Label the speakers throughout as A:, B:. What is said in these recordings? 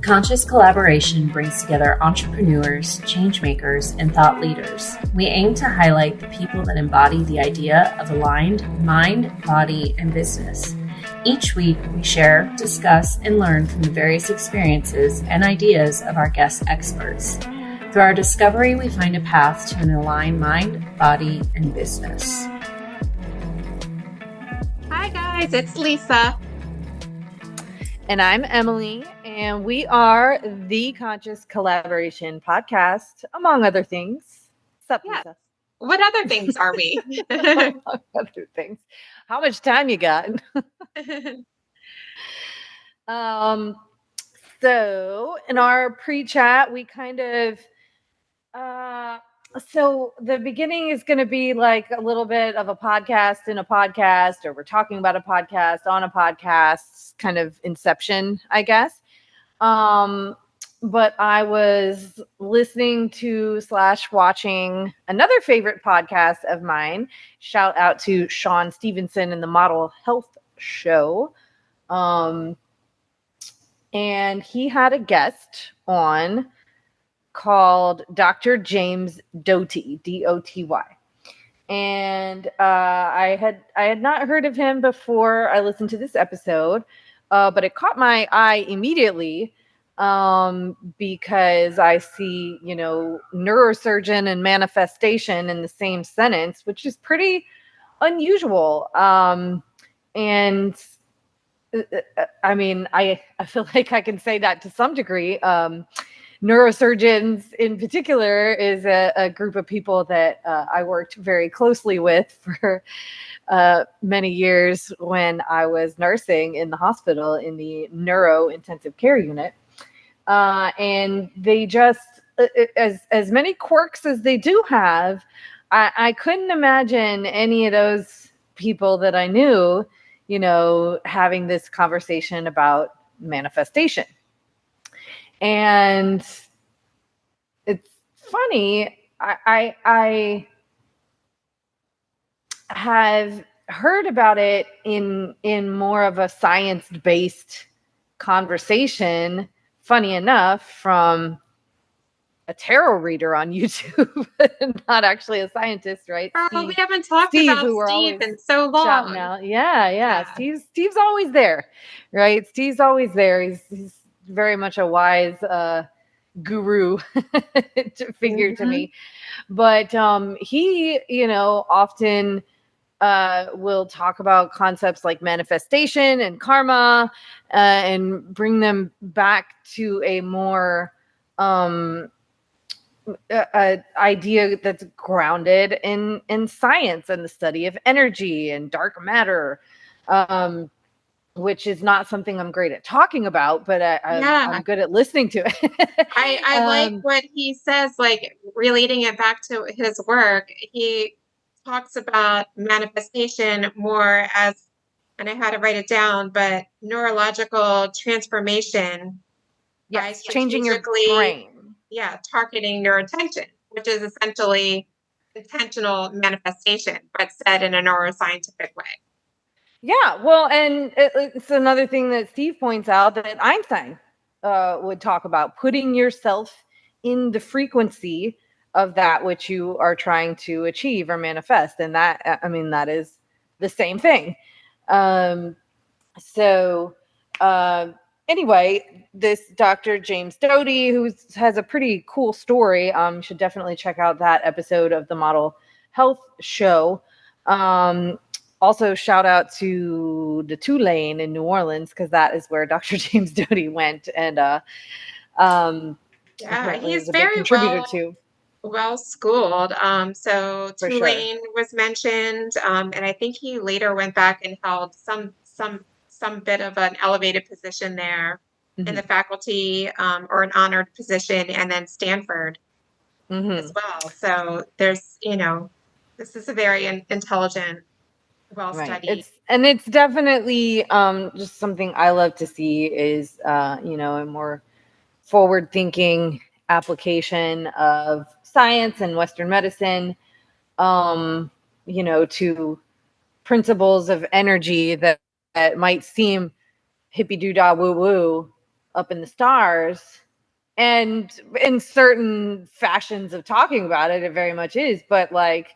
A: Conscious collaboration brings together entrepreneurs, changemakers, and thought leaders. We aim to highlight the people that embody the idea of aligned mind, body, and business. Each week, we share, discuss, and learn from the various experiences and ideas of our guest experts. Through our discovery, we find a path to an aligned mind, body, and business.
B: Hi guys, it's Lisa.
C: And I'm Emily, and we are the Conscious Collaboration Podcast, among other things. What's up, Lisa?
B: What other things are we?
C: Among other things. How much time you got? So in our pre-chat, we kind of, so the beginning is going to be like a little bit of a podcast in a podcast, or we're talking about a podcast on a podcast, kind of inception, I guess. But I was listening to / watching another favorite podcast of mine. Shout out to Sean Stevenson and the Model Health Show. And he had a guest on called Dr. James Doty, Doty. And I had not heard of him before I listened to this episode, but it caught my eye immediately because I see, neurosurgeon and manifestation in the same sentence, which is pretty unusual. And I mean, I feel like I can say that to some degree. Neurosurgeons in particular is a group of people that I worked very closely with for many years when I was nursing in the hospital in the neuro intensive care unit. And they just, as many quirks as they do have, I couldn't imagine any of those people that I knew, having this conversation about manifestation. And it's funny, I have heard about it in more of a science-based conversation, funny enough, from a tarot reader on YouTube, not actually a scientist, right?
B: Oh, we haven't talked about Steve in so long.
C: Yeah. Steve's always there, right? Steve's always there. He's very much a wise guru figure to me. But he, often will talk about concepts like manifestation and karma and bring them back to a more idea that's grounded in science and the study of energy and dark matter, which is not something I'm great at talking about, but I'm good at listening to it.
B: I like what he says, like relating it back to his work. He talks about manifestation more as, and I had to write it down, but neurological transformation.
C: Yes, changing your brain.
B: Yeah, targeting your attention, which is essentially intentional manifestation, but said in a neuroscientific way.
C: Yeah, well, and it's another thing that Steve points out that Einstein would talk about, putting yourself in the frequency of that which you are trying to achieve or manifest. And that, I mean, that is the same thing. Anyway, this Dr. James Doty, who has a pretty cool story, should definitely check out that episode of the Model Health Show. Also, shout out to the Tulane in New Orleans, because that is where Dr. James Doty went, and
B: he's very well schooled. So
C: For
B: Tulane was mentioned, and I think he later went back and held some bit of an elevated position there in the faculty, or an honored position, and then Stanford as well. So there's, this is a very intelligent, well-studied.
C: Right. It's definitely just something I love to see is, a more forward-thinking application of science and Western medicine, to principles of energy that might seem hippy-doo-dah woo-woo, up in the stars. And in certain fashions of talking about it, it very much is. But like,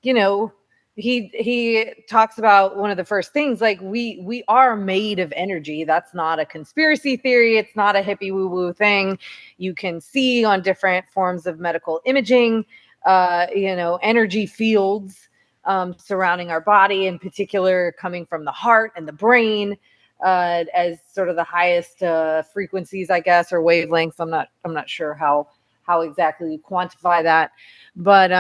C: you know, he talks about one of the first things, like we are made of energy. That's not a conspiracy theory. It's not a hippie woo woo thing. You can see on different forms of medical imaging, energy fields surrounding our body, in particular coming from the heart and the brain, as sort of the highest frequencies, I guess, or wavelengths. I'm not sure how exactly you quantify that, but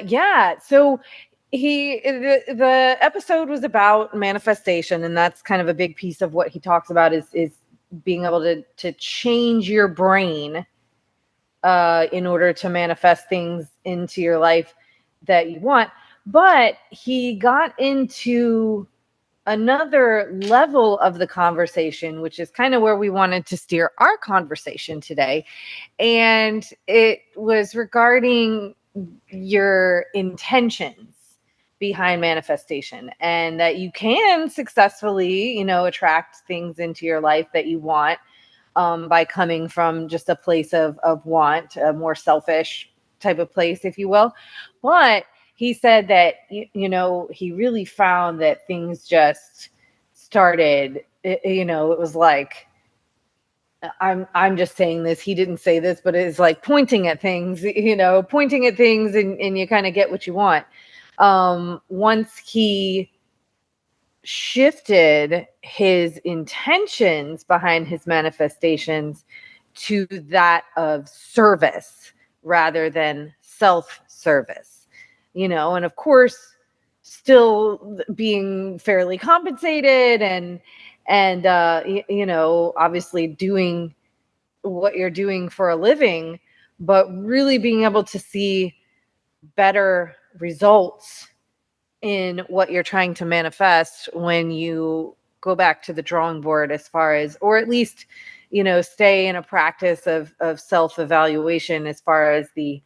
C: yeah. So the episode was about manifestation, and that's kind of a big piece of what he talks about is being able to change your brain in order to manifest things into your life that you want. But he got into another level of the conversation, which is kind of where we wanted to steer our conversation today. And it was regarding your intentions behind manifestation, and that you can successfully, attract things into your life that you want by coming from just a place of want, a more selfish type of place, if you will. But he said that, he really found that things just started, it was like, I'm just saying this, he didn't say this, but it's like pointing at things, and you kind of get what you want. Once he shifted his intentions behind his manifestations to that of service rather than self-service, and of course still being fairly compensated and obviously doing what you're doing for a living, but really being able to see better results in what you're trying to manifest when you go back to the drawing board, as far as, or at least, stay in a practice of self-evaluation as far as the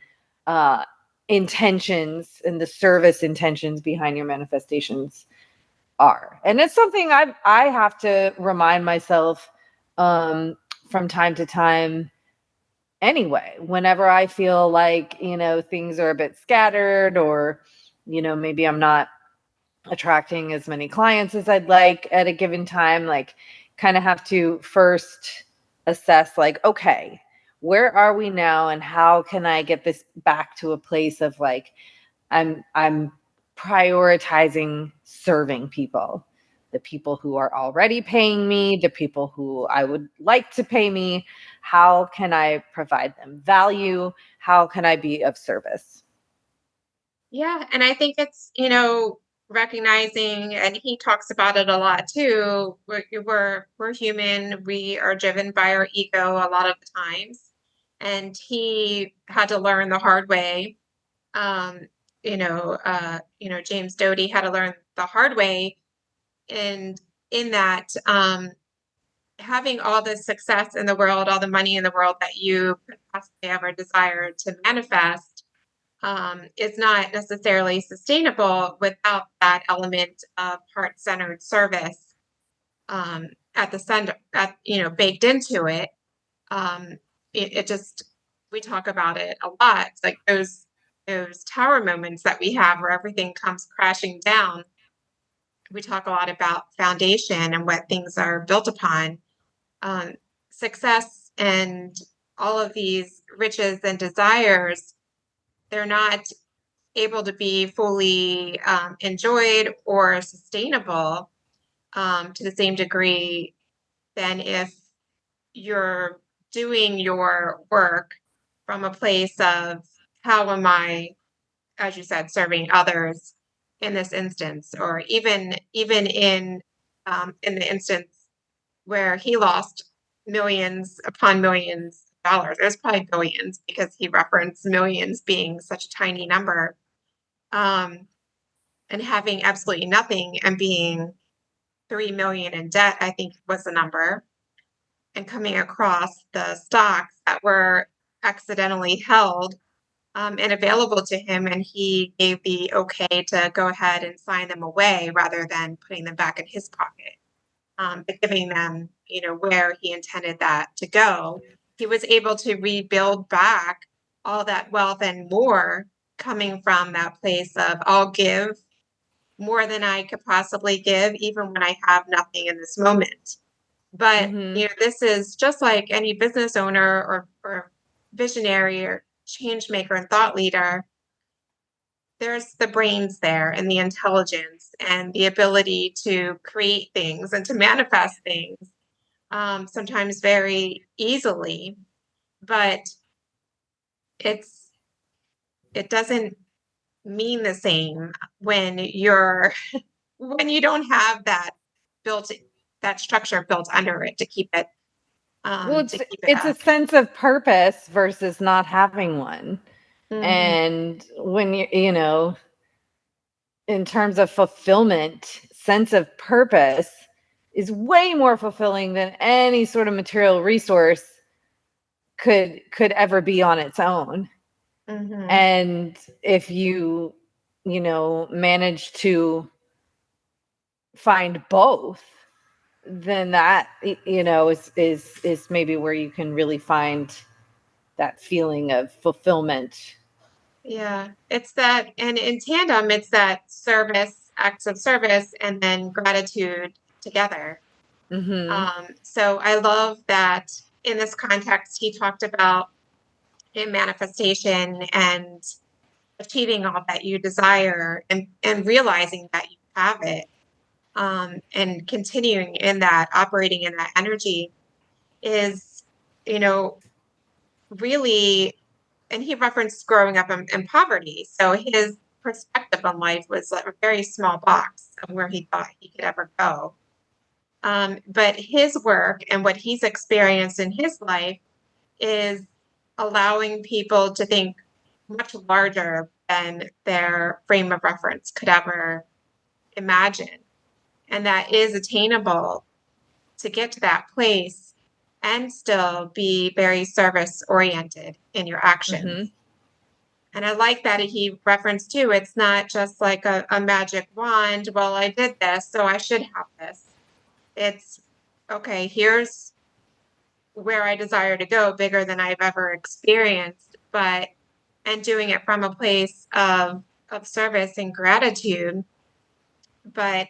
C: intentions and the service intentions behind your manifestations are. And it's something I have to remind myself from time to time anyway, whenever I feel like, things are a bit scattered, or, maybe I'm not attracting as many clients as I'd like at a given time. Like, kind of have to first assess, like, okay, where are we now, and how can I get this back to a place of like, I'm prioritizing serving people, the people who are already paying me, the people who I would like to pay me. How can I provide them value? How can I be of service?
B: Yeah, and I think it's, recognizing, and he talks about it a lot too. We're human. We are driven by our ego a lot of the times, and he had to learn the hard way. James Doty had to learn the hard way, and in that, having all the success in the world, all the money in the world that you could possibly ever desire to manifest, is not necessarily sustainable without that element of heart-centered service at the center, baked into it. It just, we talk about it a lot. It's like those tower moments that we have where everything comes crashing down. We talk a lot about foundation and what things are built upon. Success and all of these riches and desires, they're not able to be fully enjoyed or sustainable to the same degree than if you're doing your work from a place of, how am I, as you said, serving others in this instance, or even in the instance where he lost millions upon millions of dollars. It was probably billions, because he referenced millions being such a tiny number. And having absolutely nothing and being 3 million in debt, I think was the number, and coming across the stocks that were accidentally held and available to him, and he gave the okay to go ahead and sign them away rather than putting them back in his pocket. but giving them, where he intended that to go, he was able to rebuild back all that wealth and more, coming from that place of, I'll give more than I could possibly give, even when I have nothing in this moment. But, this is just like any business owner or visionary or change maker and thought leader. There's the brains there and the intelligence and the ability to create things and to manifest things, sometimes very easily. But it doesn't mean the same when when you don't have that structure built under it to keep it.
C: Well, it's a sense of purpose versus not having one. And when in terms of fulfillment, sense of purpose is way more fulfilling than any sort of material resource could ever be on its own. And if you manage to find both, then that is maybe where you can really find that feeling of fulfillment.
B: Yeah, it's that, and in tandem, it's that acts of service, and then gratitude together. So I love that in this context, he talked about in manifestation and achieving all that you desire, and realizing that you have it, and continuing in that, operating in that energy is, really. And he referenced growing up in poverty. So his perspective on life was like a very small box of where he thought he could ever go. But his work and what he's experienced in his life is allowing people to think much larger than their frame of reference could ever imagine. And that is attainable to get to that place and still be very service oriented in your actions. And I like that he referenced too, it's not just like a magic wand. Well, I did this, so I should have this. It's, okay, here's where I desire to go, bigger than I've ever experienced, and doing it from a place of service and gratitude, but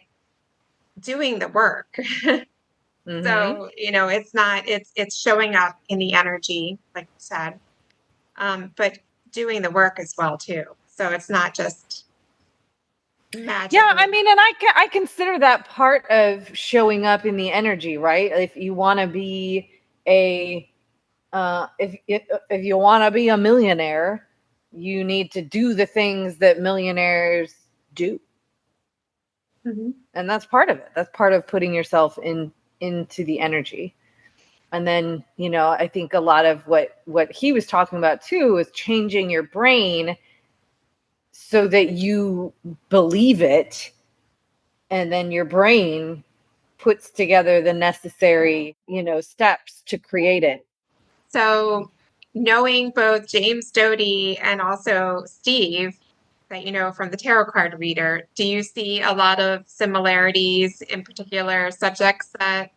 B: doing the work. So, it's showing up in the energy, like you said, but doing the work as well too. So it's not just magic.
C: Yeah, I mean, and I consider that part of showing up in the energy, right? If you want to be if you want to be a millionaire, you need to do the things that millionaires do. And that's part of it. That's part of putting yourself into the energy. And then, I think a lot of what he was talking about too is changing your brain so that you believe it, and then your brain puts together the necessary, steps to create it.
B: So knowing both James Doty and also Steve, that from the tarot card reader, do you see a lot of similarities in particular subjects that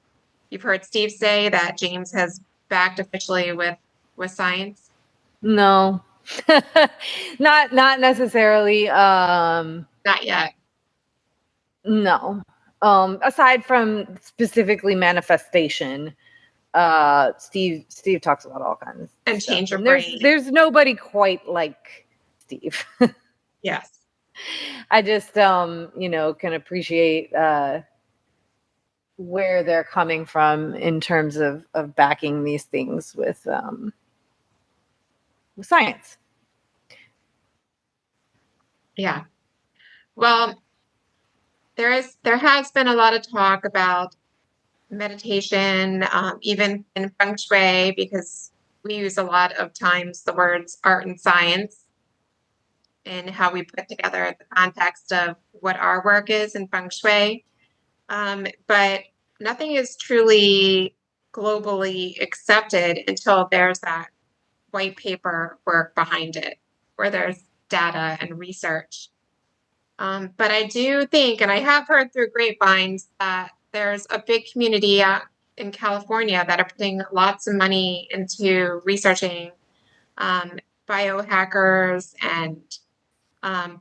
B: you've heard Steve say that James has backed officially with science?
C: No, not necessarily.
B: Not yet.
C: No. Aside from specifically manifestation, Steve talks about all kinds
B: and
C: stuff.
B: Change your
C: and
B: brain.
C: There's nobody quite like Steve.
B: Yes.
C: I just can appreciate where they're coming from in terms of backing these things with science.
B: Yeah. Well, there has been a lot of talk about meditation, even in Feng Shui, because we use a lot of times the words art and science and how we put together the context of what our work is in Feng Shui. But nothing is truly globally accepted until there's that white paper work behind it, where there's data and research. But I do think, and I have heard through grapevines, that there's a big community out in California that are putting lots of money into researching biohackers and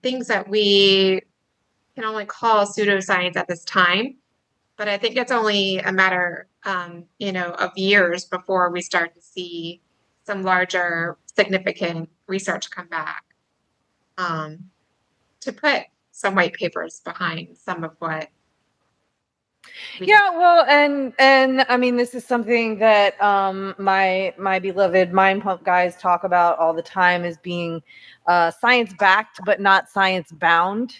B: things that we can only call pseudoscience at this time. But I think it's only a matter, of years before we start to see some larger, significant research come back to put some white papers behind some of what.
C: Yeah, well, and I mean, this is something that my beloved Mind Pump guys talk about all the time, as being science backed but not science bound.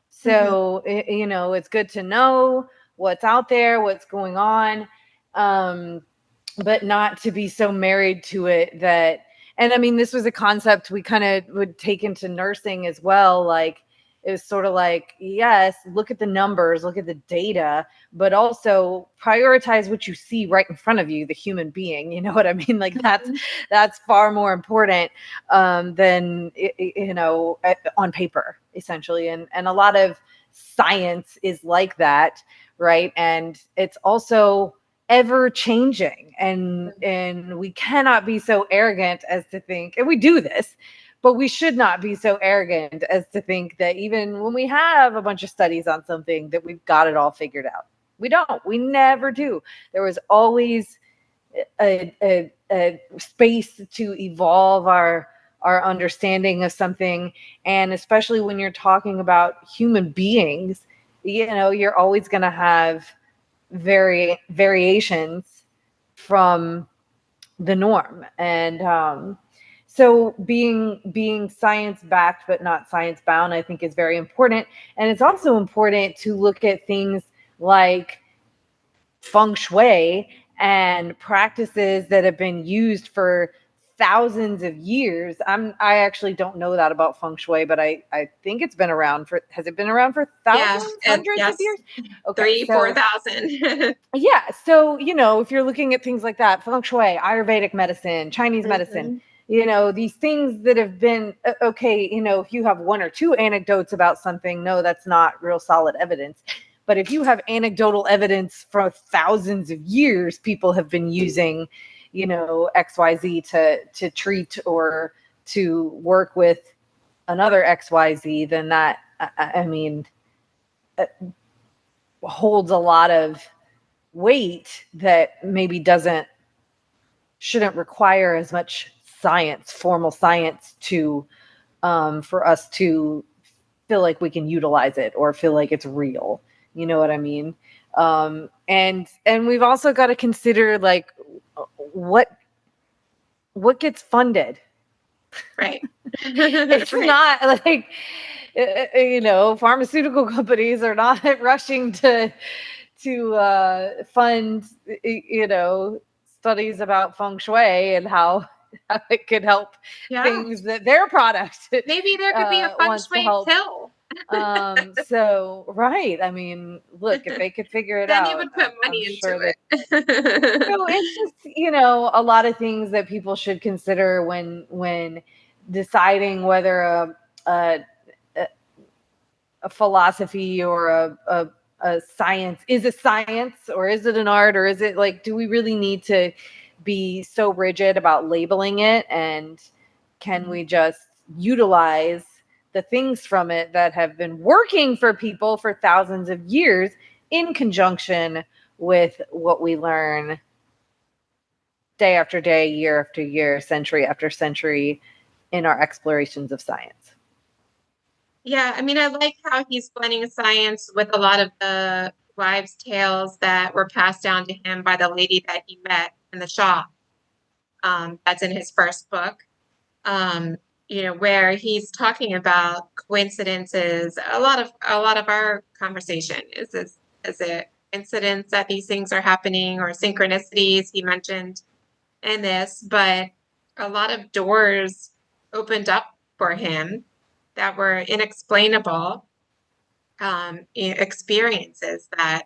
C: So it's good to know what's out there, what's going on, but not to be so married to it that. And I mean, this was a concept we kind of would take into nursing as well. Like, it was sort of like, yes, look at the numbers, look at the data, but also prioritize what you see right in front of you, the human being. You know what I mean? Like, that's far more important than on paper, essentially. And a lot of science is like that, right? And it's also ever changing, and we cannot be so arrogant as to think, and we do this, but we should not be so arrogant as to think that even when we have a bunch of studies on something, that we've got it all figured out. We don't. We never do. There was always a space to evolve our understanding of something, and especially when you're talking about human beings, you're always going to have variations from the norm. And so being science backed but not science bound, I think, is very important. And it's also important to look at things like Feng Shui and practices that have been used for thousands of years. I actually don't know that about Feng Shui, but I think it's been around for, has it been around for thousands, hundreds of years?
B: Okay, 4,000.
C: Yeah. So, if you're looking at things like that, Feng Shui, Ayurvedic medicine, Chinese medicine, these things that have been, okay, if you have one or two anecdotes about something, no, that's not real solid evidence. But if you have anecdotal evidence for thousands of years, people have been using, XYZ to treat or to work with another XYZ, then that, holds a lot of weight that maybe shouldn't require as much science, formal science, to for us to feel like we can utilize it or feel like it's real. You know what I mean? And we've also got to consider, like, what gets funded.
B: Right.
C: It's not like, pharmaceutical companies are not rushing to fund, studies about Feng Shui and how it could help things that their product.
B: Maybe there could be a Feng Shui pill.
C: So, right. I mean, look, if they could figure it
B: then
C: out,
B: they would put money into it.
C: So it's just, a lot of things that people should consider when deciding whether a philosophy or a science is a science, or is it an art, or is it, like, do we really need to be so rigid about labeling it, and can we just utilize the things from it that have been working for people for thousands of years in conjunction with what we learn day after day, year after year, century after century in our explorations of science?
B: Yeah, I mean, I like how he's blending science with a lot of the wives' tales that were passed down to him by the lady that he met in the shop. That's in his first book. Where he's talking about coincidences. A lot of our conversation is it incidents that these things are happening, or synchronicities he mentioned in this, but a lot of doors opened up for him that were inexplainable experiences that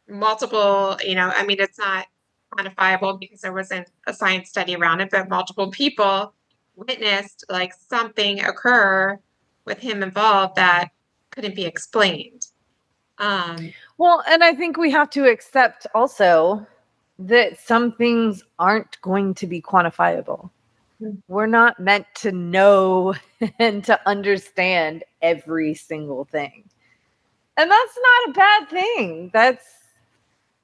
B: multiple, it's not quantifiable because there wasn't a science study around it, but multiple people witnessed, like, something occur with him involved that couldn't be explained.
C: Well, and I think we have to accept also that some things aren't going to be quantifiable. We're not meant to know and to understand every single thing. And that's not a bad thing. That's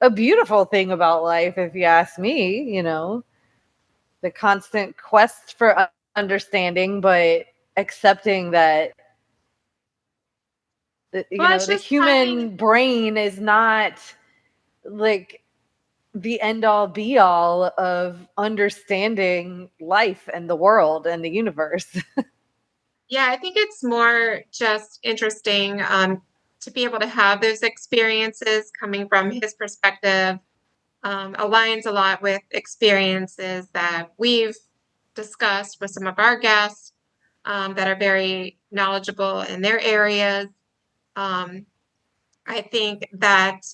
C: a beautiful thing about life, if you ask me, the constant quest for understanding, but accepting that
B: Well, it's
C: the
B: just having,
C: human brain is not like the end all be all of understanding life and the world and the universe.
B: yeah, I think it's more just interesting to be able to have those experiences coming from his perspective. Aligns a lot with experiences that we've discussed with some of our guests that are very knowledgeable in their areas. Um, I think that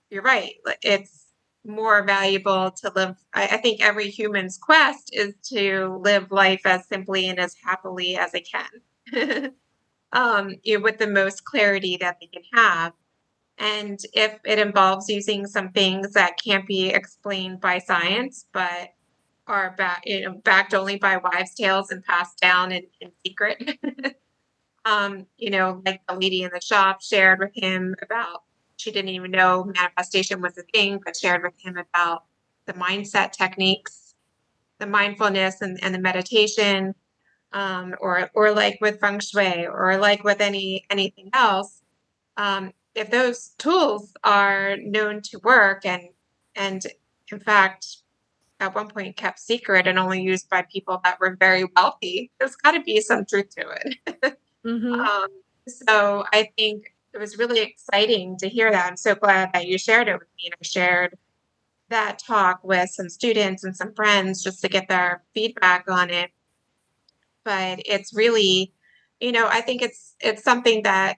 B: you're right. It's more valuable to live. I think every human's quest is to live life as simply and as happily as they can, with the most clarity that they can have. And if it involves using some things that can't be explained by science, but are backed only by wives' tales and passed down in secret, like the lady in the shop shared with him about, she didn't even know manifestation was a thing, but shared with him about the mindset techniques, the mindfulness and the meditation, or like with Feng Shui, or like with anything else. If those tools are known to work and in fact at one point kept secret and only used by people that were very wealthy, there's got to be some truth to it.
C: Mm-hmm.
B: So I think it was really exciting to hear that. I'm so glad that you shared it with me, and I shared that talk with some students and some friends just to get their feedback on it. But it's really, I think it's something that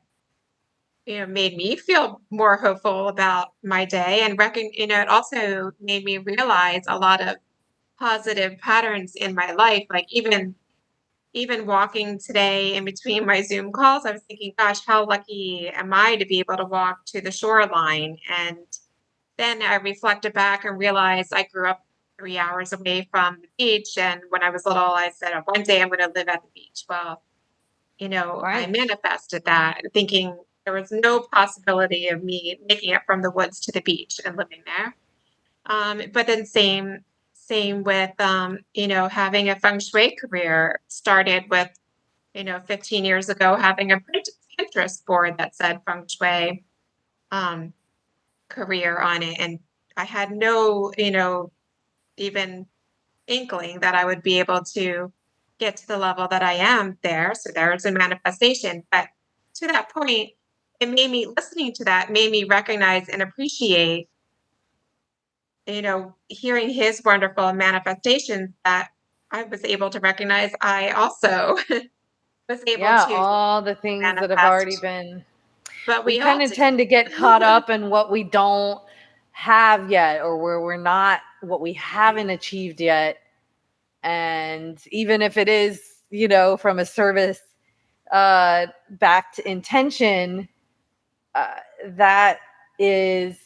B: made me feel more hopeful about my day, and it also made me realize a lot of positive patterns in my life. Like even walking today in between my Zoom calls, I was thinking, gosh, how lucky am I to be able to walk to the shoreline? And then I reflected back and realized I grew up 3 hours away from the beach. And when I was little, I said, "Oh, one day I'm going to live at the beach." Well, I
C: Right.
B: manifested that, thinking there was no possibility of me making it from the woods to the beach and living there. But then same with having a feng shui career. Started with 15 years ago, having a Pinterest board that said feng shui um, career on it, and I had no even inkling that I would be able to get to the level that I am there. So there's a manifestation. But to that point, listening to that made me recognize and appreciate, hearing his wonderful manifestations, that I was able to recognize I also was able
C: Yeah,
B: to
C: all the things that have already
B: manifest.
C: been.
B: But
C: We
B: we
C: kind
B: all
C: of tend to get caught
B: do.
C: up in what we don't have yet, or where we're not, what we haven't achieved yet. And even if it is, from a service backed intention, uh, that is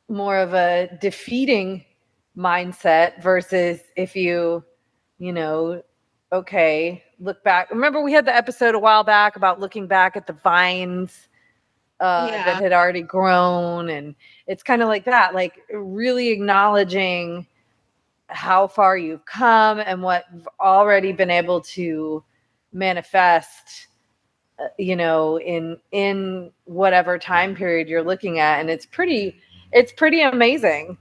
C: more of a defeating mindset versus if you know, okay, look back. Remember, we had the episode a while back about looking back at the vines that
B: Yeah.
C: had already grown. And it's kind of like that, like really acknowledging how far you've come and what you've already been able to manifest in whatever time period you're looking at. And it's pretty amazing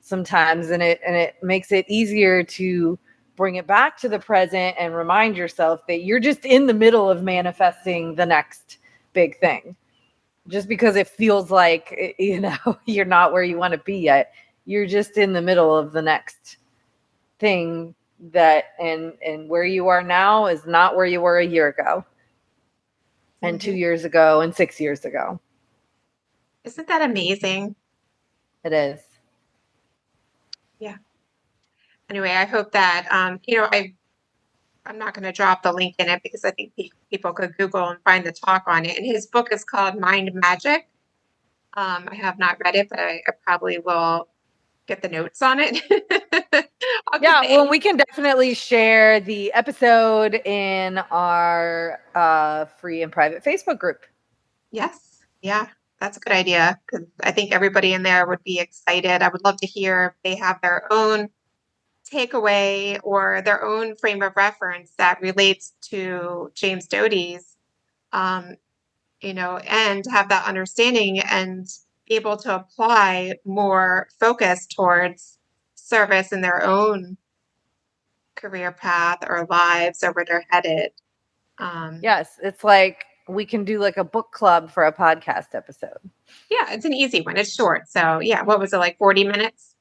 C: sometimes, and it makes it easier to bring it back to the present and remind yourself that you're just in the middle of manifesting the next big thing. Just because it feels like you're not where you want to be yet, you're just in the middle of the next thing. And where you are now is not where you were a year ago, and 2 years ago, and 6 years ago.
B: Isn't that amazing?
C: It is.
B: Yeah. Anyway, I hope that I'm not going to drop the link in it because I think people could Google and find the talk on it. And his book is called Mind Magic. I have not read it, but I probably will get the notes on it.
C: Yeah, well, we can definitely share the episode in our free and private Facebook group.
B: Yes. Yeah, that's a good idea because I think everybody in there would be excited. I would love to hear if they have their own takeaway or their own frame of reference that relates to James Doty's, and have that understanding and be able to apply more focus towards service in their own career path or lives or where they're headed.
C: Yes, it's like we can do like a book club for a podcast episode.
B: Yeah, it's an easy one. It's short. So yeah, what was it, like 40 minutes?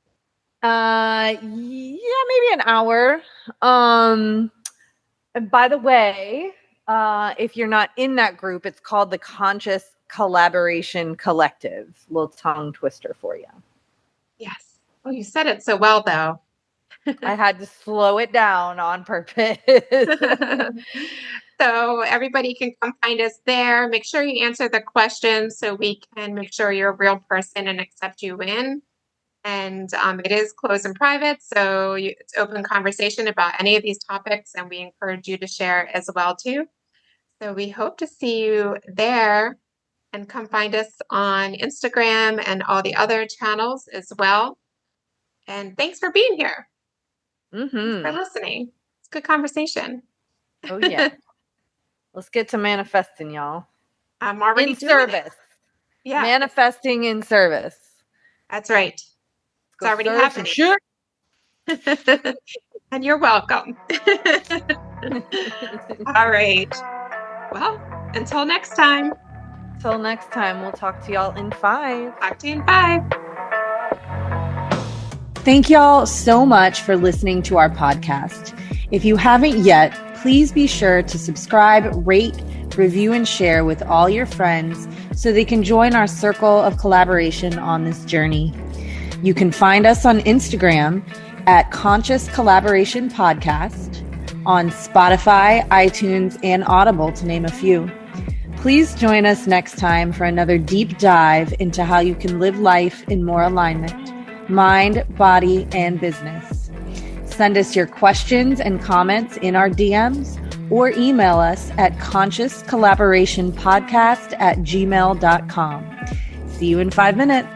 C: Yeah, maybe an hour. And by the way, if you're not in that group, it's called the Conscious Collaboration Collective. Little tongue twister for you.
B: Yes. Oh, you said it so well, though.
C: I had to slow it down on purpose.
B: So everybody can come find us there. Make sure you answer the questions so we can make sure you're a real person and accept you in. And it is closed and private, so it's open conversation about any of these topics, and we encourage you to share as well, too. So we hope to see you there, and come find us on Instagram and all the other channels as well. And thanks for being here. Thanks for listening. It's a good conversation.
C: Oh, yeah. Let's get to manifesting, y'all.
B: I'm already
C: in service.
B: Yeah.
C: Manifesting in service.
B: That's right. It's already happening.
C: Sure.
B: And you're welcome. All right. Well, until next time.
C: Until next time, we'll talk to y'all in 5.
B: Talk to you in 5.
A: Thank y'all so much for listening to our podcast. If you haven't yet, please be sure to subscribe, rate, review, and share with all your friends so they can join our circle of collaboration on this journey. You can find us on Instagram at Conscious Collaboration Podcast, on Spotify, iTunes, and Audible, to name a few. Please join us next time for another deep dive into how you can live life in more alignment, mind, body, and business. Send us your questions and comments in our DMs or email us at consciouscollaborationpodcast@gmail.com. See you in 5 minutes.